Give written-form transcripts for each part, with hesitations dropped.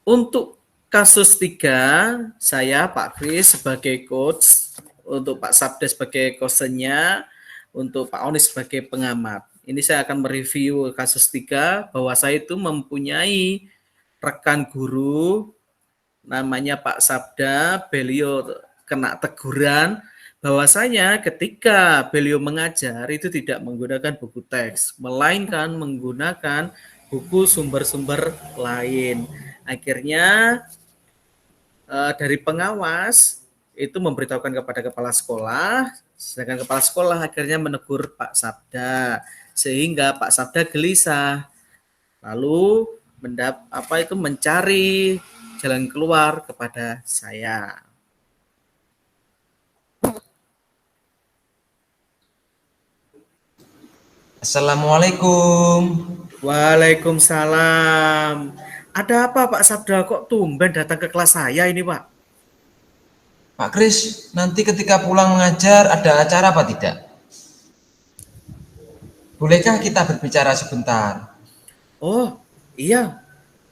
Untuk kasus 3, saya Pak Kris sebagai coach, untuk Pak Sabda sebagai kosennya, untuk Pak Oni sebagai pengamat. Ini saya akan mereview kasus 3 bahwa saya itu mempunyai rekan guru namanya Pak Sabda, beliau kena teguran bahwasanya ketika beliau mengajar itu tidak menggunakan buku teks, melainkan menggunakan buku sumber-sumber lain. Akhirnya dari pengawas itu memberitahukan kepada kepala sekolah, sedangkan kepala sekolah akhirnya menegur Pak Sabda, sehingga Pak Sabda gelisah, lalu mencari jalan keluar kepada saya. Assalamualaikum. Waalaikumsalam. Ada apa Pak Sabda, kok tumben datang ke kelas saya ini Pak? Pak Kris, nanti ketika pulang mengajar ada acara apa tidak? Bolehkah kita berbicara sebentar? Oh iya,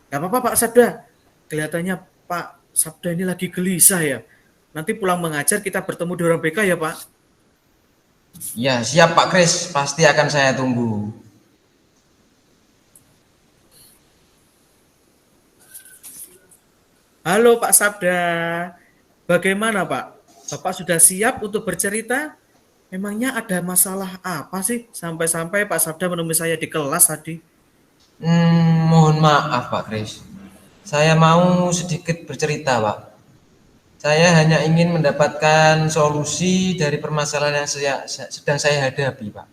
gak apa-apa Pak Sabda. Kelihatannya Pak Sabda ini lagi gelisah ya. Nanti pulang mengajar kita bertemu di orang BK ya Pak. Ya, siap Pak Kris, pasti akan saya tunggu. Halo Pak Sabda, bagaimana Pak? Bapak sudah siap untuk bercerita? Memangnya ada masalah apa sih sampai-sampai Pak Sabda menemui saya di kelas tadi? Mohon maaf Pak Kris. Saya mau sedikit bercerita Pak. Saya hanya ingin mendapatkan solusi dari permasalahan yang sedang saya hadapi Pak.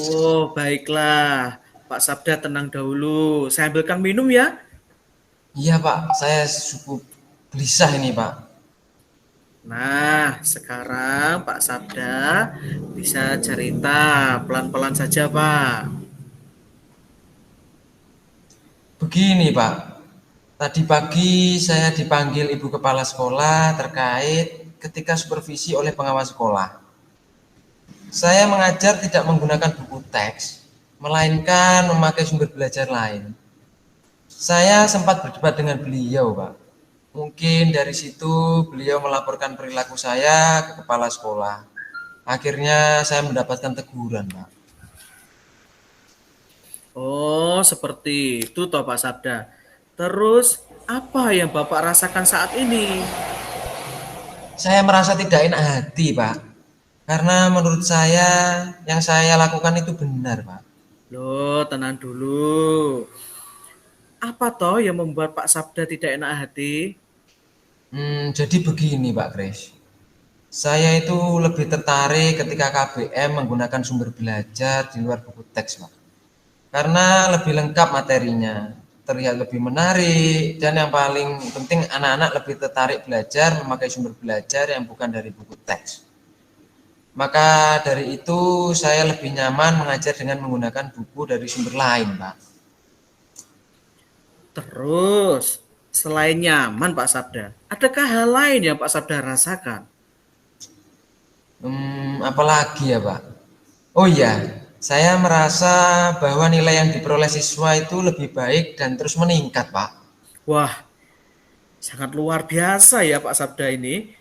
Oh, baiklah. Pak Sabda tenang dahulu. Saya ambilkan minum ya. Iya Pak, saya cukup gelisah ini Pak. Nah, sekarang Pak Sabda bisa cerita pelan-pelan saja, Pak. Begini Pak, tadi pagi saya dipanggil Ibu Kepala Sekolah terkait ketika supervisi oleh pengawas sekolah. Saya mengajar tidak menggunakan buku teks, melainkan memakai sumber belajar lain. Saya sempat berdebat dengan beliau, Pak. Mungkin dari situ beliau melaporkan perilaku saya ke kepala sekolah. Akhirnya saya mendapatkan teguran, Pak. Oh, seperti itu toh Pak Sabda. Terus, apa yang Bapak rasakan saat ini? Saya merasa tidak enak hati, Pak. Karena menurut saya yang saya lakukan itu benar, Pak. Loh, tenang dulu. Apa toh yang membuat Pak Sabda tidak enak hati? Jadi begini, Pak Kris. Saya itu lebih tertarik ketika KBM menggunakan sumber belajar di luar buku teks, Pak. Karena lebih lengkap materinya, terlihat lebih menarik, dan yang paling penting anak-anak lebih tertarik belajar memakai sumber belajar yang bukan dari buku teks. Maka dari itu saya lebih nyaman mengajar dengan menggunakan buku dari sumber lain, Pak. Terus, selain nyaman Pak Sabda, adakah hal lain yang Pak Sabda rasakan? Apalagi ya, Pak? Oh iya, saya merasa bahwa nilai yang diperoleh siswa itu lebih baik dan terus meningkat, Pak. Wah, sangat luar biasa ya Pak Sabda ini.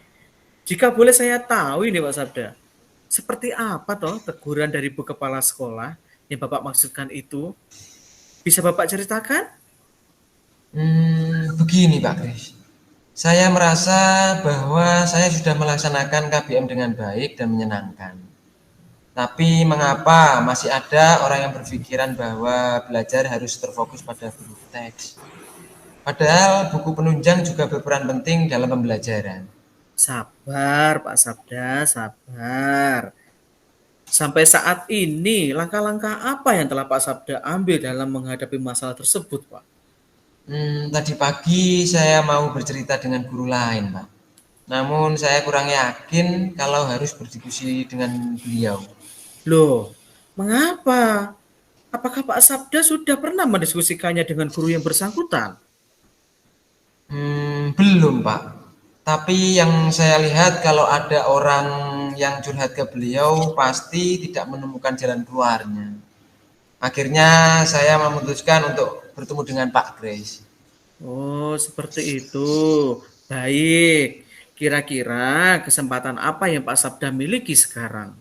Jika boleh saya tahu ini Pak Sabda, seperti apa toh teguran dari Bu Kepala Sekolah yang Bapak maksudkan itu? Bisa Bapak ceritakan? Begini Pak Kris. Saya merasa bahwa saya sudah melaksanakan KBM dengan baik dan menyenangkan. Tapi mengapa masih ada orang yang berpikiran bahwa belajar harus terfokus pada buku teks? Padahal buku penunjang juga berperan penting dalam pembelajaran. Sabar Pak Sabda, sabar. Sampai saat ini, langkah-langkah apa yang telah Pak Sabda ambil dalam menghadapi masalah tersebut, Pak? Tadi pagi saya mau bercerita dengan guru lain, Pak. Namun saya kurang yakin kalau harus berdiskusi dengan beliau. Loh, mengapa? Apakah Pak Sabda sudah pernah mendiskusikannya dengan guru yang bersangkutan? Belum, Pak. Tapi yang saya lihat kalau ada orang yang curhat ke beliau pasti tidak menemukan jalan keluarnya. Akhirnya saya memutuskan untuk bertemu dengan Pak Grace. Oh, seperti itu. Baik. Kira-kira kesempatan apa yang Pak Sabda miliki sekarang?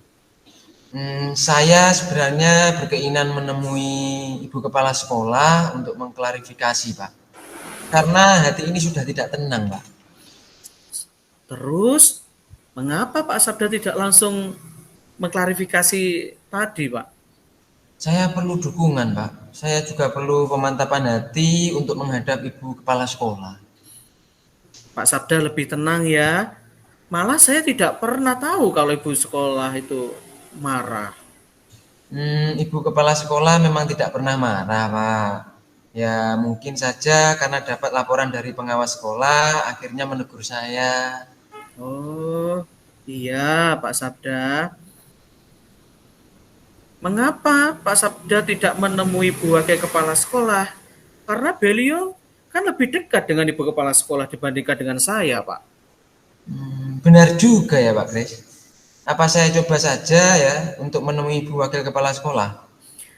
Saya sebenarnya berkeinginan menemui Ibu Kepala Sekolah untuk mengklarifikasi, Pak. Karena hati ini sudah tidak tenang, Pak. Terus, mengapa Pak Sabda tidak langsung mengklarifikasi tadi, Pak? Saya perlu dukungan, Pak. Saya juga perlu pemantapan hati untuk menghadap Ibu Kepala Sekolah. Pak Sabda lebih tenang ya. Malah saya tidak pernah tahu kalau ibu sekolah itu marah. Ibu Kepala Sekolah memang tidak pernah marah, Pak. Ya, mungkin saja karena dapat laporan dari pengawas sekolah, akhirnya menegur saya. Oh, iya Pak Sabda. Mengapa Pak Sabda tidak menemui Bu Wakil Kepala Sekolah? Karena beliau kan lebih dekat dengan Ibu Kepala Sekolah dibandingkan dengan saya, Pak. Benar juga ya, Pak Kris. Apa saya coba saja ya untuk menemui Ibu Wakil Kepala Sekolah?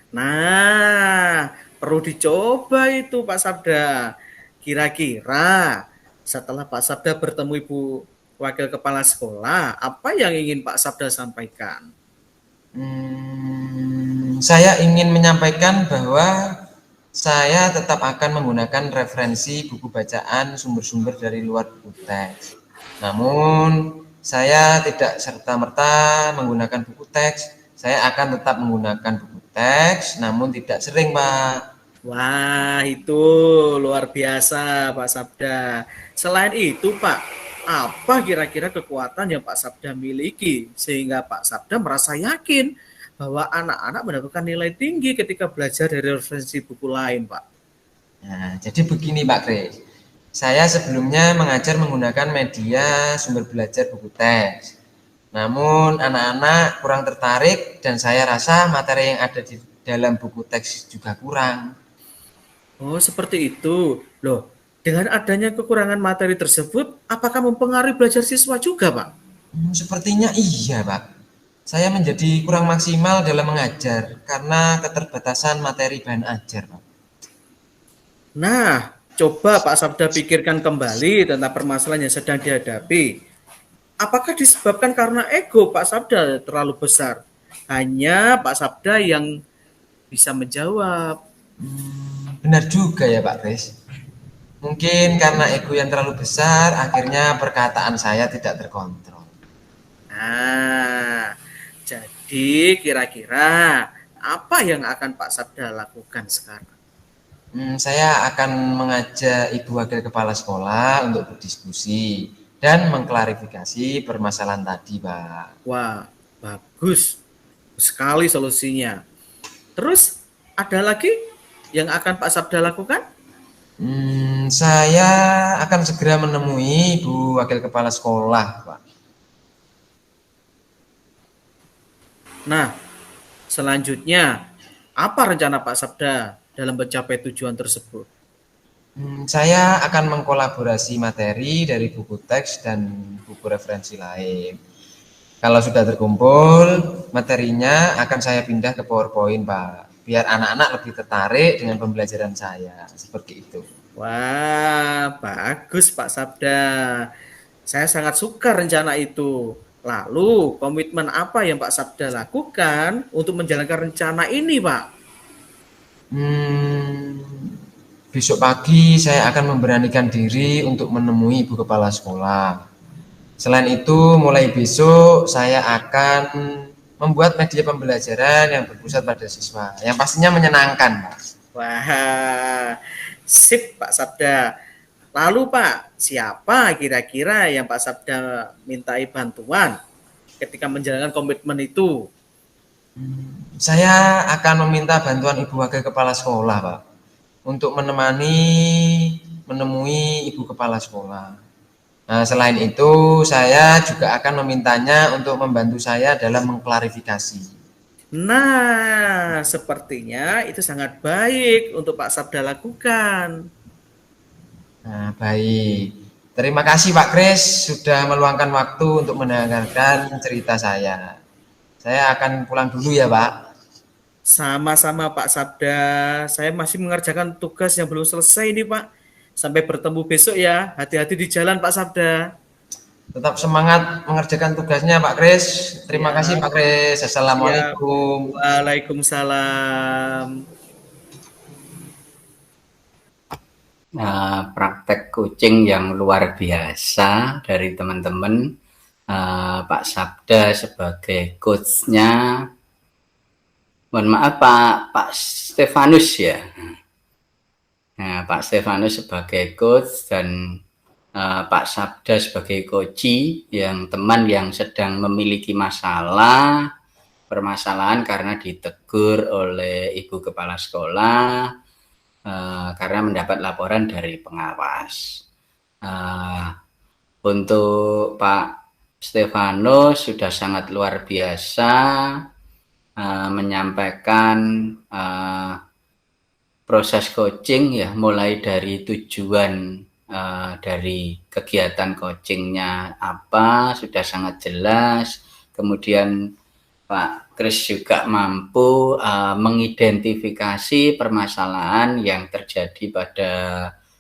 Nah, perlu dicoba itu Pak Sabda. Kira-kira setelah Pak Sabda bertemu Ibu Wakil Kepala Sekolah, apa yang ingin Pak Sabda sampaikan? Saya ingin menyampaikan bahwa saya tetap akan menggunakan referensi buku bacaan sumber-sumber dari luar buku teks. Namun, saya tidak serta-merta menggunakan buku teks. Saya akan tetap menggunakan buku teks, namun tidak sering, Pak. Wah, itu luar biasa Pak Sabda. Selain itu, Pak, apa kira-kira kekuatan yang Pak Sabda miliki sehingga Pak Sabda merasa yakin bahwa anak-anak mendapatkan nilai tinggi ketika belajar dari referensi buku lain, Pak? Nah, jadi begini Pak Kris. Saya sebelumnya mengajar menggunakan media sumber belajar buku teks. Namun anak-anak kurang tertarik dan saya rasa materi yang ada di dalam buku teks juga kurang. Oh, seperti itu. Loh, dengan adanya kekurangan materi tersebut, apakah mempengaruhi belajar siswa juga, Pak? Sepertinya iya Pak. Saya menjadi kurang maksimal dalam mengajar karena keterbatasan materi bahan ajar Pak. Nah, coba Pak Sabda pikirkan kembali tentang permasalahan yang sedang dihadapi. Apakah disebabkan karena ego Pak Sabda terlalu besar? Hanya Pak Sabda yang bisa menjawab. Benar juga ya Pak Kris. Mungkin karena ego yang terlalu besar, akhirnya perkataan saya tidak terkontrol. Nah, jadi kira-kira apa yang akan Pak Sabda lakukan sekarang? Saya akan mengajak Ibu Wakil Kepala Sekolah untuk berdiskusi dan mengklarifikasi permasalahan tadi, Pak. Wah, bagus sekali solusinya. Terus ada lagi yang akan Pak Sabda lakukan? Saya akan segera menemui Ibu Wakil Kepala Sekolah, Pak. Nah, selanjutnya apa rencana Pak Sabda dalam mencapai tujuan tersebut? Saya akan mengkolaborasi materi dari buku teks dan buku referensi lain. Kalau sudah terkumpul, materinya akan saya pindah ke PowerPoint, Pak. Biar anak-anak lebih tertarik dengan pembelajaran saya. Seperti itu. Wah, bagus Pak Sabda. Saya sangat suka rencana itu. Lalu, komitmen apa yang Pak Sabda lakukan untuk menjalankan rencana ini, Pak? Hmm, Besok pagi saya akan memberanikan diri untuk menemui Ibu Kepala Sekolah. Selain itu, mulai besok saya akan membuat media pembelajaran yang berpusat pada siswa, yang pastinya menyenangkan, Pak. Wah, sip Pak Sabda. Lalu Pak, siapa kira-kira yang Pak Sabda mintai bantuan ketika menjalankan komitmen itu? Saya akan meminta bantuan Ibu Wakil Kepala Sekolah, Pak, untuk menemui Ibu Kepala Sekolah. Nah, selain itu, saya juga akan memintanya untuk membantu saya dalam mengklarifikasi. Nah, sepertinya itu sangat baik untuk Pak Sabda lakukan. Nah, baik. Terima kasih Pak Kris sudah meluangkan waktu untuk mendengarkan cerita saya. Saya akan pulang dulu ya, Pak. Sama-sama Pak Sabda. Saya masih mengerjakan tugas yang belum selesai nih Pak. Sampai bertemu besok ya. Hati-hati di jalan Pak Sabda. Tetap semangat mengerjakan tugasnya Pak Kris. Terima kasih Ya, Pak Kris. siap. Assalamualaikum. Waalaikumsalam. Praktek coaching yang luar biasa dari teman-teman. Pak Sabda sebagai coachnya, mohon maaf Pak Stefanus ya. Nah, Pak Stefanus sebagai coach dan Pak Sabda sebagai coachi, yang teman yang sedang memiliki permasalahan karena ditegur oleh ibu kepala sekolah karena mendapat laporan dari pengawas. Untuk Pak Stefanus sudah sangat luar biasa menyampaikan proses coaching ya, mulai dari tujuan dari kegiatan coachingnya apa sudah sangat jelas. Kemudian Pak Kris juga mampu mengidentifikasi permasalahan yang terjadi pada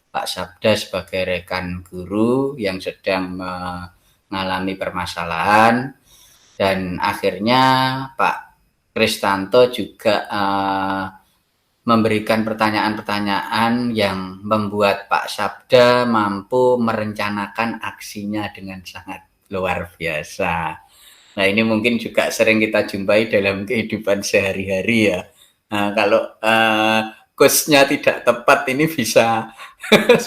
Pak Sabda sebagai rekan guru yang sedang mengalami permasalahan, dan akhirnya Pak Kristanto juga memberikan pertanyaan-pertanyaan yang membuat Pak Sabda mampu merencanakan aksinya dengan sangat luar biasa. Nah, ini mungkin juga sering kita jumpai dalam kehidupan sehari-hari ya. Nah, kalau coachnya tidak tepat ini bisa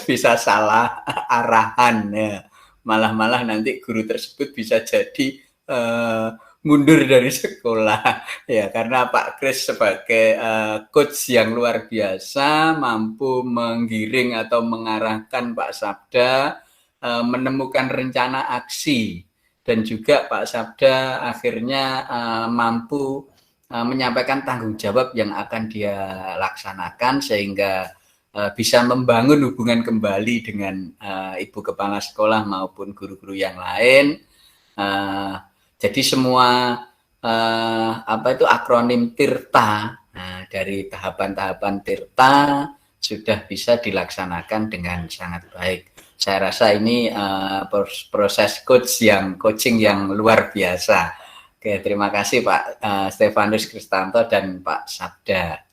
bisa salah arahan ya. Malah nanti guru tersebut bisa jadi mundur dari sekolah ya, karena Pak Kris sebagai coach yang luar biasa mampu menggiring atau mengarahkan Pak Sabda menemukan rencana aksi, dan juga Pak Sabda akhirnya mampu menyampaikan tanggung jawab yang akan dia laksanakan sehingga bisa membangun hubungan kembali dengan ibu kepala sekolah maupun guru-guru yang lain. Jadi semua akronim TIRTA, dari tahapan-tahapan TIRTA sudah bisa dilaksanakan dengan sangat baik. Saya rasa ini proses coaching yang luar biasa. Oke, terima kasih Pak Stefanus Kristanto dan Pak Sabda.